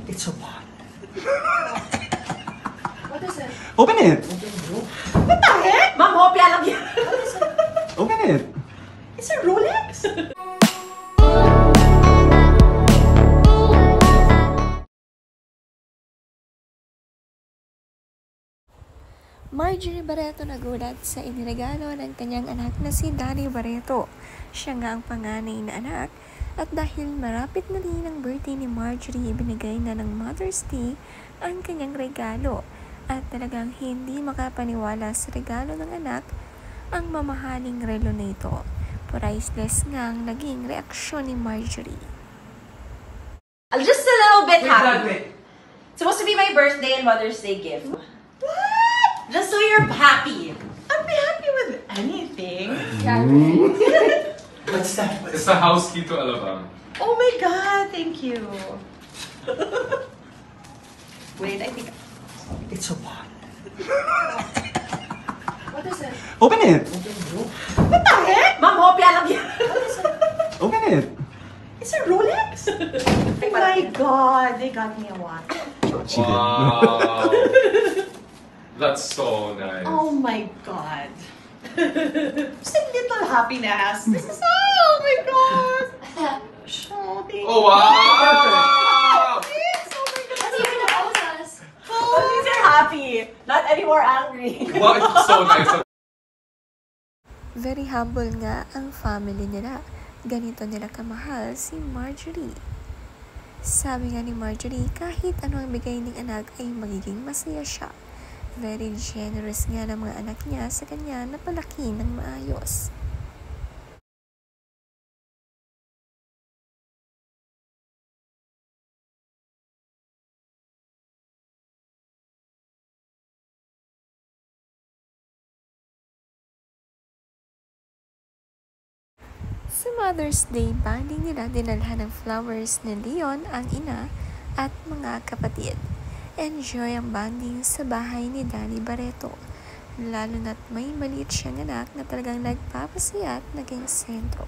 It's a what? What is it? Open it! What the heck? Ma'am, hopya lang yan. What is it? Open it! It's a Rolex? Marjorie Barreto nagulat sa iniregalo ng kanyang anak na si Danny Barreto. Siya nga ang panganay na anak at dahil marapit na rin ang birthday ni Marjorie, ibinigay na ng Mother's Day ang kanyang regalo at talagang hindi makapaniwala sa regalo ng anak ang mamahaling relo na ito. Priceless nga ang naging reaksyon ni Marjorie. Just a little bit happy. Wait. It's supposed to be my birthday and Mother's Day gift. What? Just so you're happy. I'd be happy with anything. What's that? It's the house key to Alabama. Oh my god, thank you. Wait, I think... It's a what? What is it? Open it! What the heck? Ma'am, hopya lang yan. Open it! It's a Rolex? Oh my god, they got me a watch. She Wow. That's so nice. Oh my god. Just a little happiness. This is, oh my god. Oh, thank Oh you. wow! Thanks, oh my god. That's even the roses. Oh, these are happy. Not anymore angry. Wow, it's so nice. Very humble nga ang family nila. Ganito nila kamahal si Marjorie. Sabi nga ni Marjorie, kahit ano ang bigay ng anak ay magiging masaya siya. Very generous nga ng mga anak niya sa kanya na palaki ng maayos. Sa Mother's Day, bonding nila dinalhan ng flowers ni Leon, ang ina, at mga kapatid. Enjoy ang bonding sa bahay ni Danny Barreto, lalo na't may maliit siyang anak na talagang nagpapasaya at naging sentro.